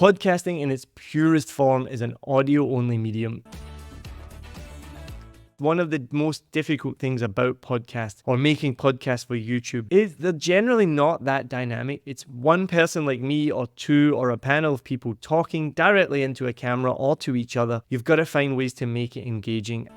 Podcasting in its purest form is an audio-only medium. One of the most difficult things about podcasts or making podcasts for YouTube is they're generally not that dynamic. It's one person like me or two or a panel of people talking directly into a camera or to each other. You've got to find ways to make it engaging.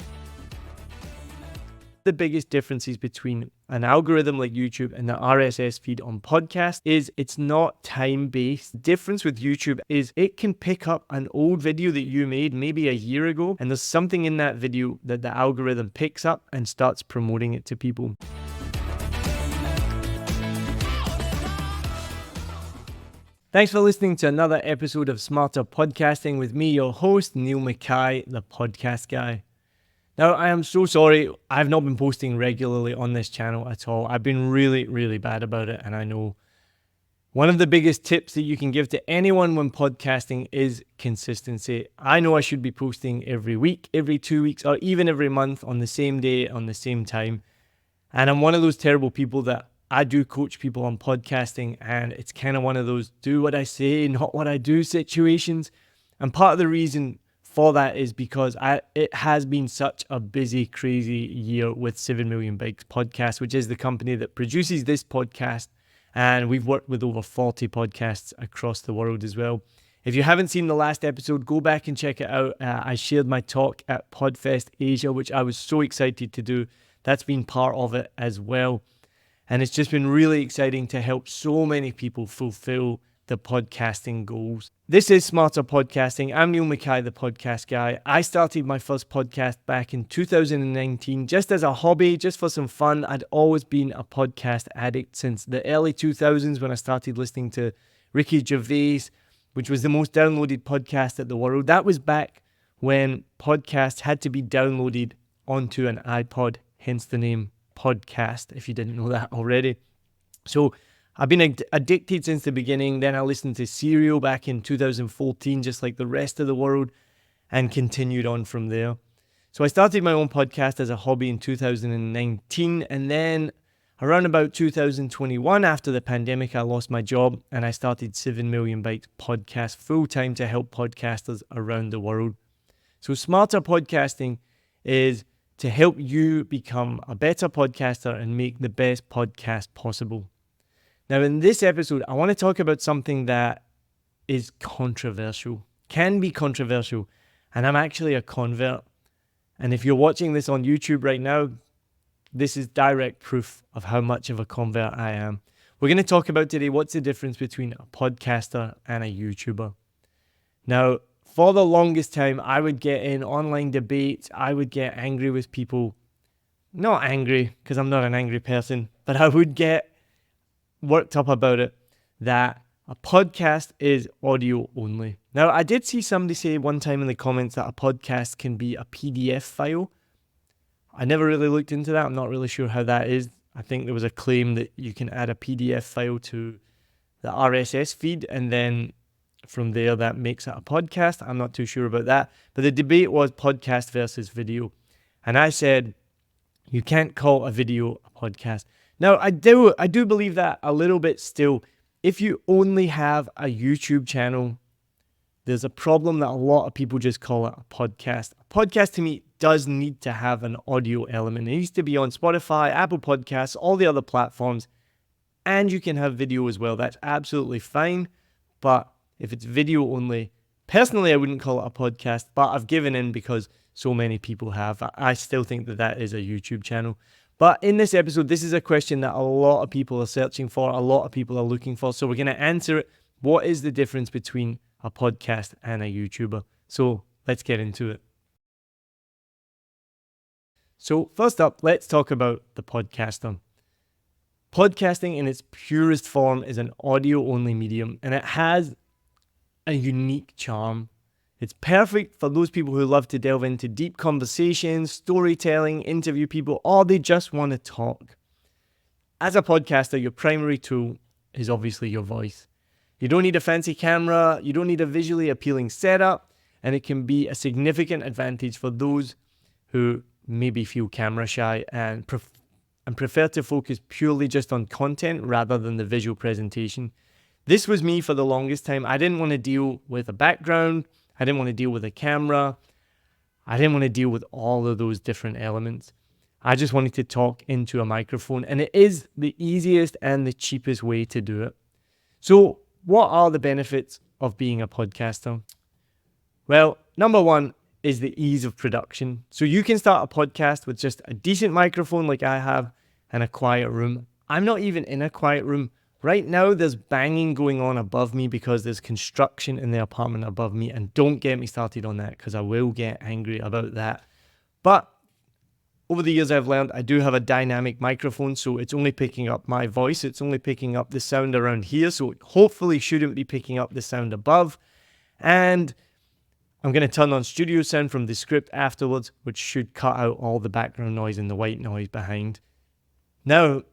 The biggest differences between an algorithm like YouTube and the RSS feed on podcast is it's not time-based. The difference with YouTube is it can pick up an old video that you made maybe a year ago, and there's something in that video that the algorithm picks up and starts promoting it to people. Thanks for listening to another episode of Smarter Podcasting with me, your host, Niall Mackay, the podcast guy. Now, I am so sorry, I've not been posting regularly on this channel at all. I've been really bad about it, and I know one of the biggest tips that you can give to anyone when podcasting is consistency. I know I should be posting every week, every 2 weeks, or even every month on the same day, on the same time. And I'm one of those terrible people that I do coach people on podcasting, and it's kind of one of those do what I say, not what I do situations. And part of the reason for that is because it has been such a busy, crazy year with 7 Million Bikes Podcast, which is the company that produces this podcast. And we've worked with over 40 podcasts across the world as well. If you haven't seen the last episode, go back and check it out. I shared my talk at Podfest Asia, which I was so excited to do. That's been part of it as well. And it's just been really exciting to help so many people fulfill the podcasting goals. This is Smarter Podcasting. I'm Niall Mackay, the podcast guy. I started my first podcast back in 2019 just as a hobby, just for some fun. I'd always been a podcast addict since the early 2000s when I started listening to Ricky Gervais, which was the most downloaded podcast in the world. That was back when podcasts had to be downloaded onto an iPod, hence the name podcast, if you didn't know that already. So I've been addicted since the beginning. Then I listened to Serial back in 2014, just like the rest of the world, and continued on from there. So I started my own podcast as a hobby in 2019, and then around about 2021, after the pandemic, I lost my job, and I started 7 Million Bikes Podcast full-time to help podcasters around the world. So Smarter Podcasting is to help you become a better podcaster and make the best podcast possible. Now, in this episode, I want to talk about something that is controversial, can be controversial, and I'm actually a convert. And if you're watching this on YouTube right now, this is direct proof of how much of a convert I am. We're going to talk about today what's the difference between a podcaster and a YouTuber. Now, for the longest time, I would get in online debates. I would get angry with people. Not angry, because I'm not an angry person, but I would get worked up about it, that a podcast is audio only. Now, I did see somebody say one time in the comments that a podcast can be a PDF file. I never really looked into that. I'm not really sure how that is. I think there was a claim that you can add a PDF file to the RSS feed, and then from there that makes it a podcast. I'm not too sure about that. But the debate was podcast versus video. And I said, you can't call a video a podcast. Now, I do believe that a little bit still. If you only have a YouTube channel, there's a problem that a lot of people just call it a podcast. A podcast to me does need to have an audio element. It needs to be on Spotify, Apple Podcasts, all the other platforms, and you can have video as well. That's absolutely fine. But if it's video only, personally, I wouldn't call it a podcast, but I've given in because so many people have. I still think that that is a YouTube channel. But in this episode, this is a question that a lot of people are searching for, a lot of people are looking for. So we're going to answer it. What is the difference between a podcast and a YouTuber? So let's get into it. So first up, let's talk about the podcaster. Podcasting in its purest form is an audio-only medium, and it has a unique charm. It's perfect for those people who love to delve into deep conversations, storytelling, interview people, or they just want to talk. As a podcaster, your primary tool is obviously your voice. You don't need a fancy camera, you don't need a visually appealing setup, and it can be a significant advantage for those who maybe feel camera shy and prefer to focus purely just on content rather than the visual presentation. This was me for the longest time. I didn't want to deal with a background. I didn't want to deal with a camera. I didn't want to deal with all of those different elements. I just wanted to talk into a microphone, and it is the easiest and the cheapest way to do it. So what are the benefits of being a podcaster? Well, number one is the ease of production. So you can start a podcast with just a decent microphone like I have and a quiet room. I'm not even in a quiet room. Right now, there's banging going on above me because there's construction in the apartment above me. And don't get me started on that because I will get angry about that. But over the years, I've learned I do have a dynamic microphone, so it's only picking up my voice. It's only picking up the sound around here. So it hopefully shouldn't be picking up the sound above. And I'm going to turn on studio sound from the script afterwards, which should cut out all the background noise and the white noise behind. Now,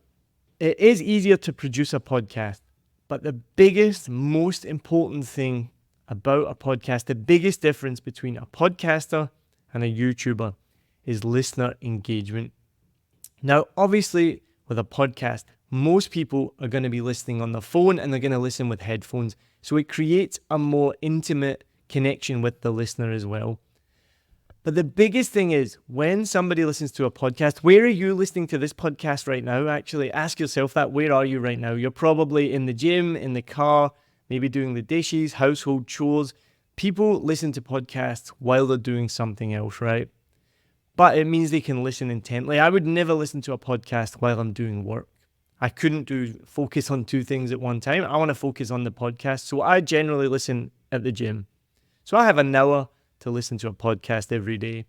it is easier to produce a podcast, but the biggest, most important thing about a podcast, the biggest difference between a podcaster and a YouTuber is listener engagement. Now, obviously, with a podcast, most people are going to be listening on the phone and they're going to listen with headphones. So it creates a more intimate connection with the listener as well. But the biggest thing is when somebody listens to a podcast, where are you listening to this podcast right now? Actually, ask yourself that. Where are you right now? You're probably in the gym, in the car, maybe doing the dishes, household chores. People listen to podcasts while they're doing something else, right? But it means they can listen intently. I would never listen to a podcast while I'm doing work. I couldn't focus on two things at one time. I want to focus on the podcast. So I generally listen at the gym. So I have an hour to listen to a podcast every day.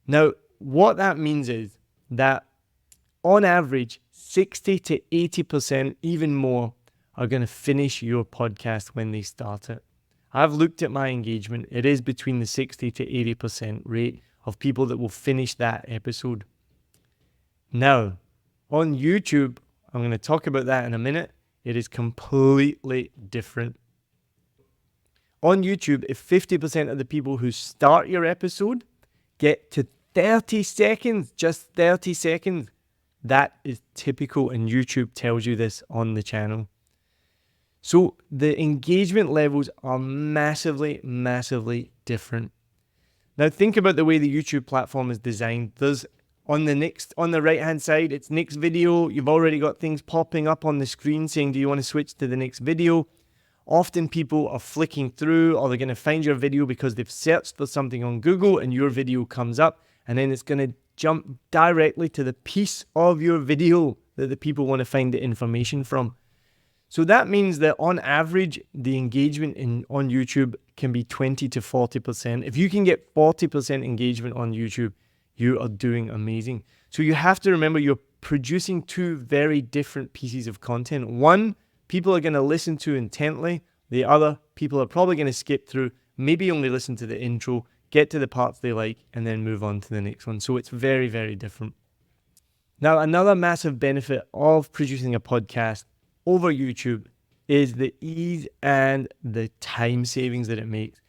Now, what that means is that on average, 60 to 80%, even more, are going to finish your podcast when they start it. I've looked at my engagement. It is between the 60 to 80% rate of people that will finish that episode. Now, on YouTube, I'm going to talk about that in a minute. It is completely different. On YouTube, if 50% of the people who start your episode get to 30 seconds, just 30 seconds, that is typical, and YouTube tells you this on the channel. So the engagement levels are massively, massively different. Now think about the way the YouTube platform is designed. There's on the right-hand side, it's next video. You've already got things popping up on the screen saying, do you want to switch to the next video? Often people are flicking through, or they're going to find your video because they've searched for something on Google and your video comes up, and then it's going to jump directly to the piece of your video that the people want to find the information from. So that means that on average, the engagement on YouTube can be 20 to 40%. If you can get 40% engagement on YouTube, you are doing amazing. So you have to remember you're producing two very different pieces of content. One, people are going to listen to intently. The other, people are probably going to skip through, maybe only listen to the intro, get to the parts they like, and then move on to the next one. So it's very, very different. Now, another massive benefit of producing a podcast over YouTube is the ease and the time savings that it makes.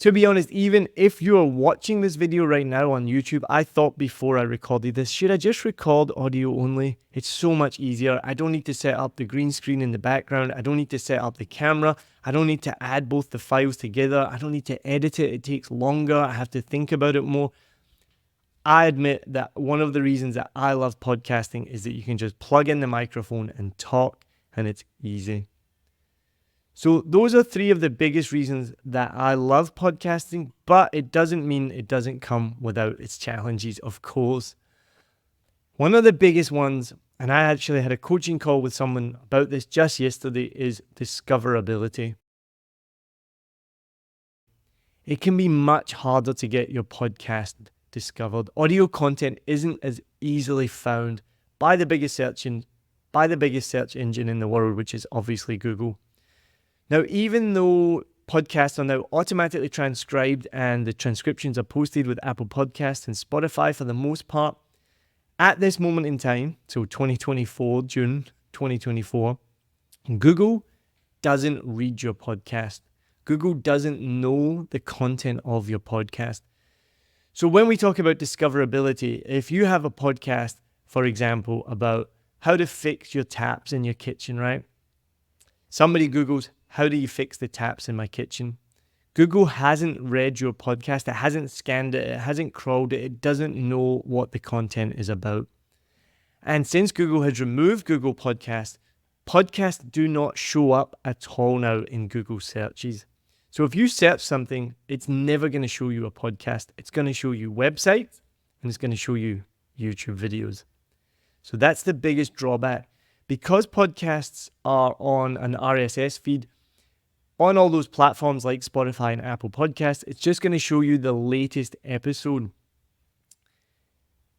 To be honest, even if you're watching this video right now on YouTube, I thought before I recorded this, should I just record audio only? It's so much easier. I don't need to set up the green screen in the background. I don't need to set up the camera. I don't need to add both the files together. I don't need to edit it. It takes longer. I have to think about it more. I admit that one of the reasons that I love podcasting is that you can just plug in the microphone and talk, and it's easy. So those are three of the biggest reasons that I love podcasting, but it doesn't mean it doesn't come without its challenges, of course. One of the biggest ones, and I actually had a coaching call with someone about this just yesterday, is discoverability. It can be much harder to get your podcast discovered. Audio content isn't as easily found by the biggest search engine in the world, which is obviously Google. Now, even though podcasts are now automatically transcribed and the transcriptions are posted with Apple Podcasts and Spotify for the most part, at this moment in time, so June 2024, Google doesn't read your podcast. Google doesn't know the content of your podcast. So when we talk about discoverability, if you have a podcast, for example, about how to fix your taps in your kitchen, right? Somebody Googles, how do you fix the taps in my kitchen? Google hasn't read your podcast, it hasn't scanned it, it hasn't crawled it, it doesn't know what the content is about. And since Google has removed Google Podcasts, podcasts do not show up at all now in Google searches. So if you search something, it's never going to show you a podcast. It's going to show you websites and it's going to show you YouTube videos. So that's the biggest drawback. Because podcasts are on an RSS feed, on all those platforms like Spotify and Apple Podcasts, it's just going to show you the latest episode.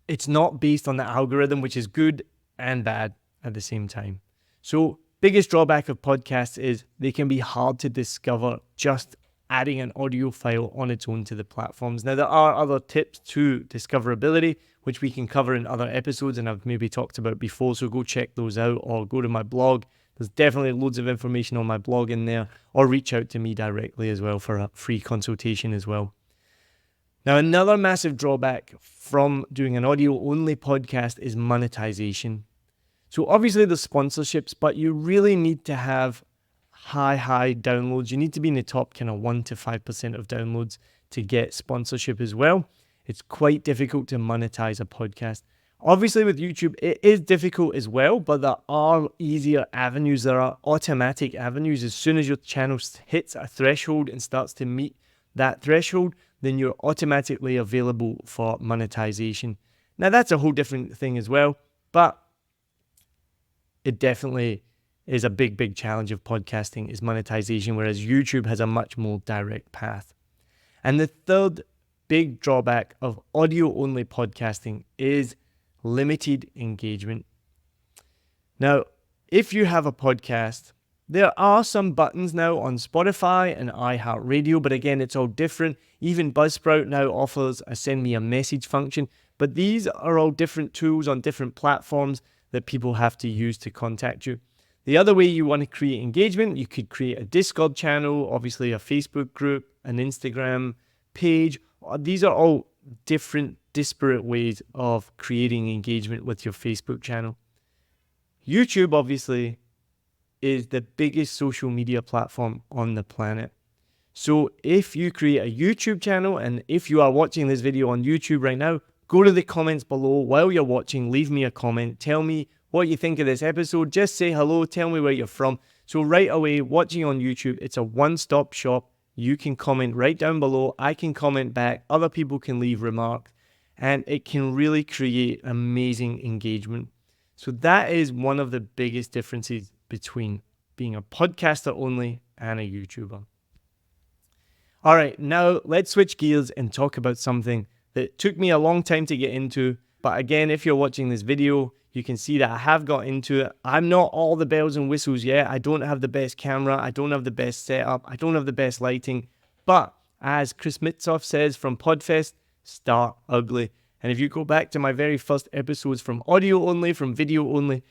It's not based on the algorithm, which is good and bad at the same time. So biggest drawback of podcasts is they can be hard to discover just adding an audio file on its own to the platforms. Now, there are other tips to discoverability, which we can cover in other episodes and I've maybe talked about before. So go check those out or go to my blog. There's definitely loads of information on my blog in there, or reach out to me directly as well for a free consultation as well. Now, another massive drawback from doing an audio-only podcast is monetization. So obviously there's sponsorships, but you really need to have high downloads. You need to be in the top kind of 1 to 5% of downloads to get sponsorship as well. It's quite difficult to monetize a podcast. Obviously with YouTube, it is difficult as well, but there are easier avenues. There are automatic avenues. As soon as your channel hits a threshold and starts to meet that threshold, then you're automatically available for monetization. Now that's a whole different thing as well, but it definitely is a big challenge of podcasting is monetization, whereas YouTube has a much more direct path. And the third big drawback of audio-only podcasting is limited engagement. Now, if you have a podcast, there are some buttons now on Spotify and iHeartRadio, but again, it's all different. Even Buzzsprout now offers a send me a message function, but these are all different tools on different platforms that people have to use to contact you. The other way you want to create engagement, you could create a Discord channel, obviously a Facebook group, an Instagram page. These are all different, disparate ways of creating engagement with your Facebook channel. YouTube, obviously, is the biggest social media platform on the planet. So if you create a YouTube channel, and if you are watching this video on YouTube right now, go to the comments below while you're watching, leave me a comment, tell me what you think of this episode, just say hello, tell me where you're from. So right away, watching on YouTube, it's a one-stop shop. You can comment right down below, I can comment back, other people can leave remarks, and it can really create amazing engagement. So that is one of the biggest differences between being a podcaster only and a YouTuber. All right, now let's switch gears and talk about something that took me a long time to get into. But again, if you're watching this video, you can see that I have got into it. I'm not all the bells and whistles yet. I don't have the best camera. I don't have the best setup. I don't have the best lighting. But as Chris Mitzoff says from Podfest, start ugly. And if you go back to my very first episodes from audio only, from video only,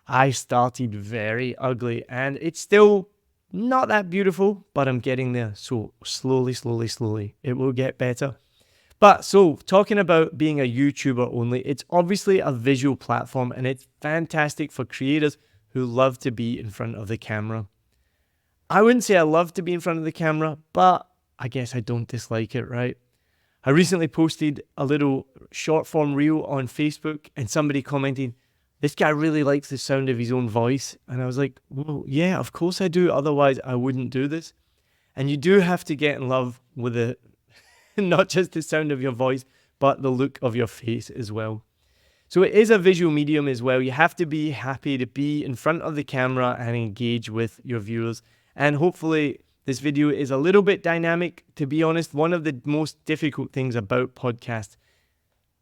I started very ugly. And it's still not that beautiful, but I'm getting there. So slowly, it will get better. But so talking about being a YouTuber only, it's obviously a visual platform and it's fantastic for creators who love to be in front of the camera. I wouldn't say I love to be in front of the camera, but I guess I don't dislike it, right? I recently posted a little short form reel on Facebook and somebody commented, this guy really likes the sound of his own voice. And I was like, well, yeah, of course I do. Otherwise I wouldn't do this. And you do have to get in love with it. Not just the sound of your voice, but the look of your face as well. So it is a visual medium as well. You have to be happy to be in front of the camera and engage with your viewers. And hopefully this video is a little bit dynamic. To be honest, one of the most difficult things about podcasts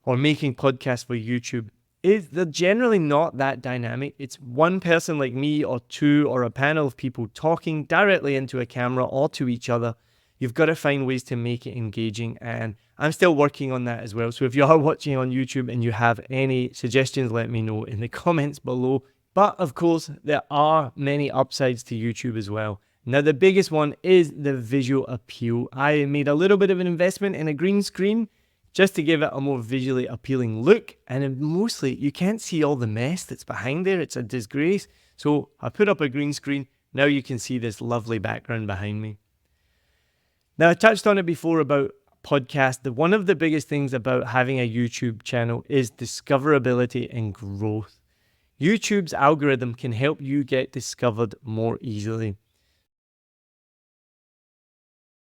or making podcasts for YouTube is they're generally not that dynamic. It's one person like me or two or a panel of people talking directly into a camera or to each other. You've got to find ways to make it engaging, and I'm still working on that as well. So if you are watching on YouTube and you have any suggestions, let me know in the comments below. But of course, there are many upsides to YouTube as well. Now, the biggest one is the visual appeal. I made a little bit of an investment in a green screen just to give it a more visually appealing look. And mostly, you can't see all the mess that's behind there. It's a disgrace. So I put up a green screen. Now you can see this lovely background behind me. Now, I touched on it before about podcast. One of the biggest things about having a YouTube channel is discoverability and growth. YouTube's algorithm can help you get discovered more easily.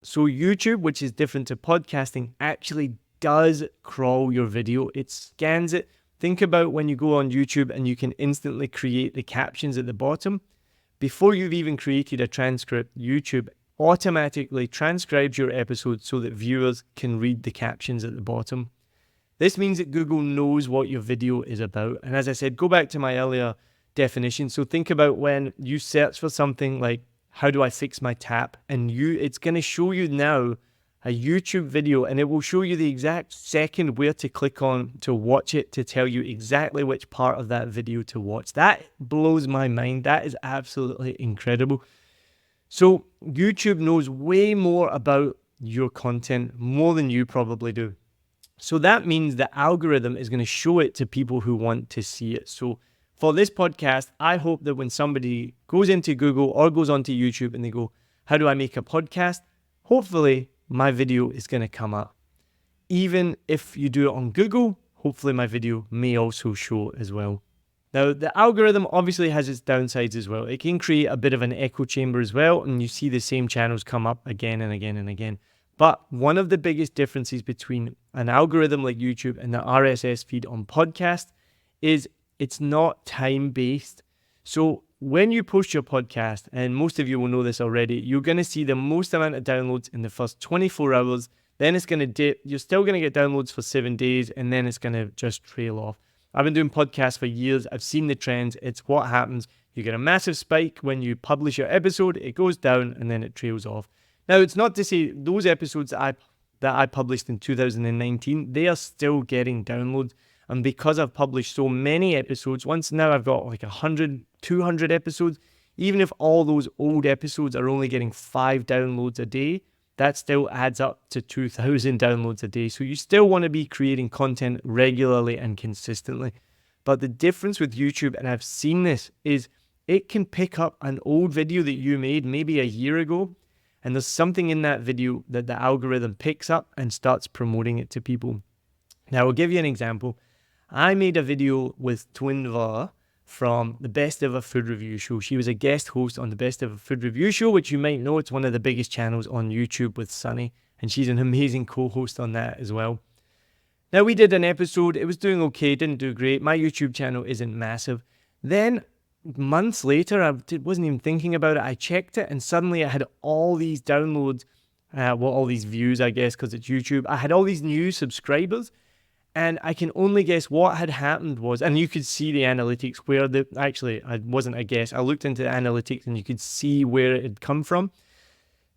So YouTube, which is different to podcasting, actually does crawl your video. It scans it. Think about when you go on YouTube and you can instantly create the captions at the bottom. Before you've even created a transcript, YouTube automatically transcribes your episode so that viewers can read the captions at the bottom. This means that Google knows what your video is about. And as I said, go back to my earlier definition. So think about when you search for something like, how do I fix my tap? And it's going to show you now a YouTube video, and it will show you the exact second where to click on to watch it, to tell you exactly which part of that video to watch. That blows my mind. That is absolutely incredible. So YouTube knows way more about your content, more than you probably do. So that means the algorithm is going to show it to people who want to see it. So for this podcast, I hope that when somebody goes into Google or goes onto YouTube and they go, how do I make a podcast? Hopefully my video is going to come up. Even if you do it on Google, hopefully my video may also show as well. Now, the algorithm obviously has its downsides as well. It can create a bit of an echo chamber as well, and you see the same channels come up again and again and again. But one of the biggest differences between an algorithm like YouTube and the RSS feed on podcast is it's not time-based. So when you post your podcast, and most of you will know this already, you're going to see the most amount of downloads in the first 24 hours. Then it's going to dip. You're still going to get downloads for 7 days, and then it's going to just trail off. I've been doing podcasts for years. I've seen the trends. It's what happens. You get a massive spike when you publish your episode. It goes down, and then it trails off. Now, it's not to say those episodes that I published in 2019, they are still getting downloads. And because I've published so many episodes, once now I've got like 100, 200 episodes, even if all those old episodes are only getting 5 downloads a day, that still adds up to 2,000 downloads a day. So you still want to be creating content regularly and consistently. But the difference with YouTube, and I've seen this, is it can pick up an old video that you made maybe a year ago, and there's something in that video that the algorithm picks up and starts promoting it to people. Now, I'll give you an example. I made a video with Twin Var from the Best Ever Food Review Show. She was a guest host on the Best Ever Food Review Show, which you might know, it's one of the biggest channels on YouTube with Sunny, and she's an amazing co-host on that as well. Now, we did an episode. It was doing okay, didn't do great. My YouTube channel isn't massive. Then months later, I wasn't even thinking about it. I checked it, and suddenly I had all these downloads, all these views, I guess, because it's YouTube. I had all these new subscribers. And I can only guess what had happened was, and you could see the analytics where I wasn't a guess. I looked into the analytics and you could see where it had come from.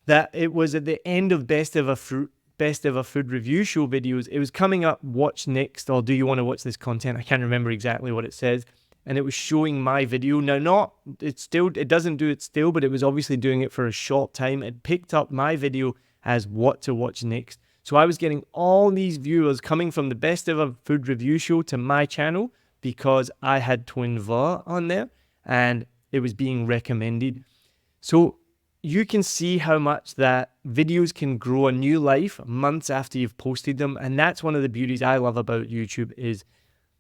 That it was at the end of Best Ever Food Review Show videos. It was coming up, watch next, or do you want to watch this content? I can't remember exactly what it says. And it was showing my video. Now, it doesn't do it still, but it was obviously doing it for a short time. It picked up my video as what to watch next. So I was getting all these viewers coming from the Best Ever Food Review Show to my channel because I had Twin Var on there and it was being recommended. So you can see how much that videos can grow a new life months after you've posted them. And that's one of the beauties I love about YouTube is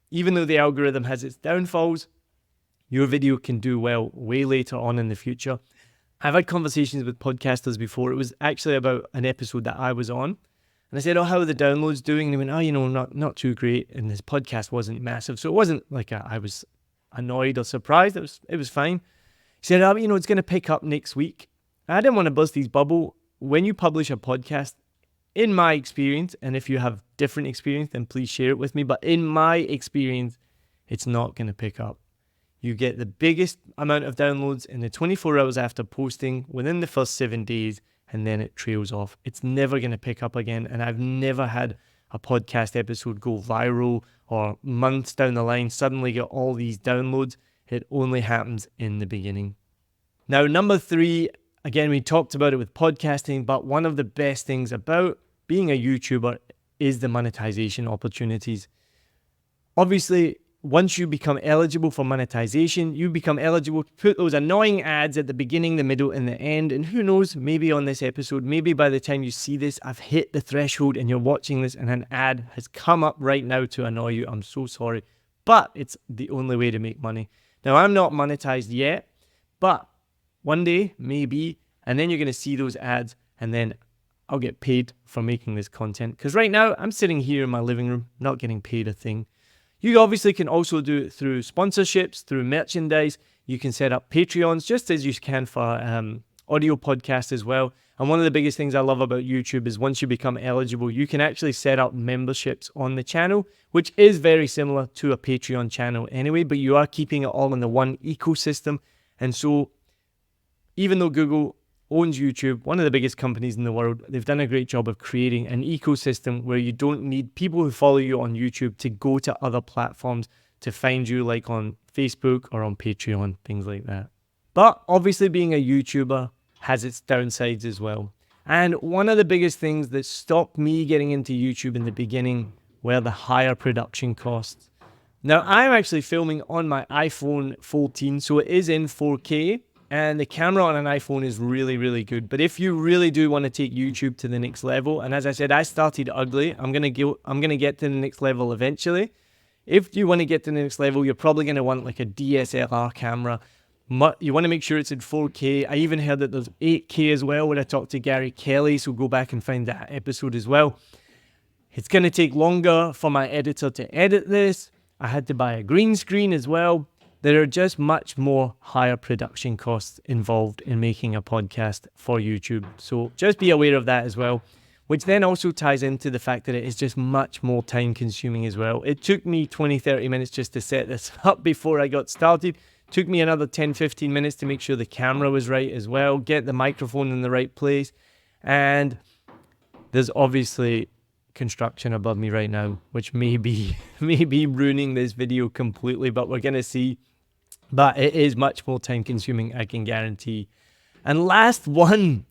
even though the algorithm has its downfalls, your video can do well way later on in the future. I've had conversations with podcasters before. It was actually about an episode that I was on. And I said, how are the downloads doing? And they went, not too great. And this podcast wasn't massive. So it wasn't like I was annoyed or surprised. It was fine. He said, it's going to pick up next week. I didn't want to bust his bubble. When you publish a podcast, in my experience, and if you have different experience, then please share it with me. But in my experience, it's not going to pick up. You get the biggest amount of downloads in the 24 hours after posting within the first 7 days. And then it trails off. It's never going to pick up again. And I've never had a podcast episode go viral or months down the line suddenly get all these downloads. It only happens in the beginning. Now, number 3, again, we talked about it with podcasting, but one of the best things about being a YouTuber is the monetization opportunities. Obviously, once you become eligible for monetization, you become eligible to put those annoying ads at the beginning, the middle, and the end. And who knows, maybe on this episode, maybe by the time you see this, I've hit the threshold and you're watching this and an ad has come up right now to annoy you. I'm so sorry, but it's the only way to make money. Now, I'm not monetized yet, but one day, maybe, and then you're going to see those ads and then I'll get paid for making this content. Because right now, I'm sitting here in my living room, not getting paid a thing. You obviously can also do it through sponsorships, through merchandise. You can set up Patreons, just as you can for audio podcasts as well. And one of the biggest things I love about YouTube is once you become eligible, you can actually set up memberships on the channel, which is very similar to a Patreon channel anyway, but you are keeping it all in the one ecosystem. And so even though Google owns YouTube, one of the biggest companies in the world, they've done a great job of creating an ecosystem where you don't need people who follow you on YouTube to go to other platforms to find you, like on Facebook or on Patreon, things like that. But obviously being a YouTuber has its downsides as well. And one of the biggest things that stopped me getting into YouTube in the beginning were the higher production costs. Now, I'm actually filming on my iPhone 14, so it is in 4K. And the camera on an iPhone is really, really good. But if you really do want to take YouTube to the next level, and as I said, I started ugly. I'm gonna get to the next level eventually. If you want to get to the next level, you're probably gonna want like a DSLR camera. You want to make sure it's in 4K. I even heard that there's 8K as well when I talked to Gary Kelly, so go back and find that episode as well. It's gonna take longer for my editor to edit this. I had to buy a green screen as well. There are just much more higher production costs involved in making a podcast for YouTube. So just be aware of that as well, which then also ties into the fact that it is just much more time consuming as well. It took me 20-30 minutes just to set this up before I got started. It took me another 10-15 minutes to make sure the camera was right as well, get the microphone in the right place. And there's obviously construction above me right now, which may be ruining this video completely, but we're going to see. But it is much more time consuming, I can guarantee. And last one,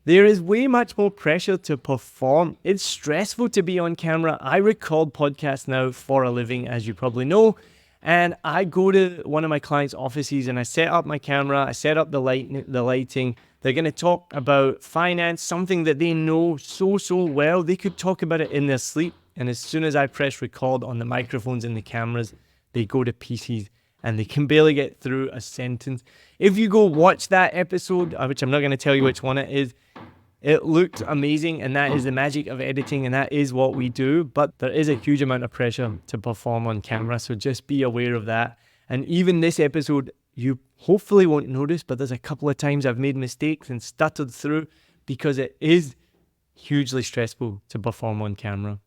there is way much more pressure to perform. It's stressful to be on camera. I record podcasts now for a living, as you probably know. And I go to one of my clients' offices and I set up my camera, I set up the lighting. They're going to talk about finance, something that they know so well. They could talk about it in their sleep. And as soon as I press record on the microphones and the cameras, they go to pieces and they can barely get through a sentence. If you go watch that episode, which I'm not going to tell you which one it is, it looked amazing, and that is the magic of editing, and that is what we do. But there is a huge amount of pressure to perform on camera, so just be aware of that. And even this episode, you hopefully won't notice, but there's a couple of times I've made mistakes and stuttered through because it is hugely stressful to perform on camera.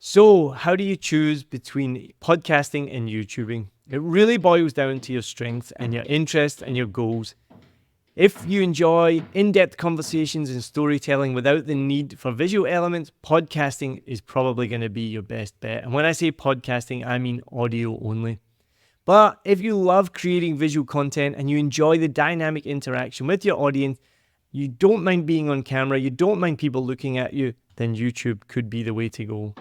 So how do you choose between podcasting and YouTubing? It really boils down to your strengths and your interests and your goals. If you enjoy in-depth conversations and storytelling without the need for visual elements, podcasting is probably going to be your best bet. And when I say podcasting, I mean audio only. But if you love creating visual content and you enjoy the dynamic interaction with your audience, you don't mind being on camera, you don't mind people looking at you, then YouTube could be the way to go.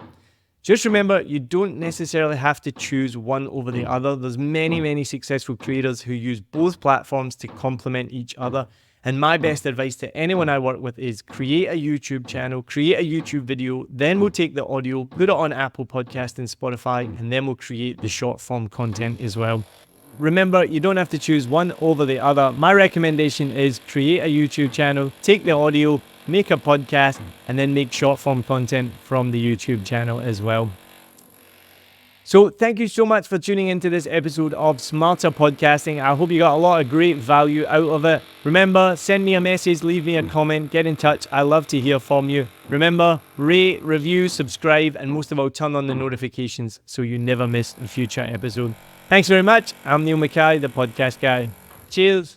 Just remember, you don't necessarily have to choose one over the other. There's many successful creators who use both platforms to complement each other. And my best advice to anyone I work with is create a YouTube channel, create a YouTube video, then we'll take the audio, put it on Apple Podcast and Spotify, and then we'll create the short form content as well. Remember, you don't have to choose one over the other. My recommendation is create a YouTube channel, take the audio, make a podcast, and then make short form content from the YouTube channel as well. So thank you so much for tuning into this episode of Smarter Podcasting. I hope you got a lot of great value out of it. Remember, send me a message, leave me a comment, get in touch. I love to hear from you. Remember, rate, review, subscribe, and most of all, turn on the notifications so you never miss a future episode. Thanks very much. I'm Niall Mackay, the podcast guy. Cheers.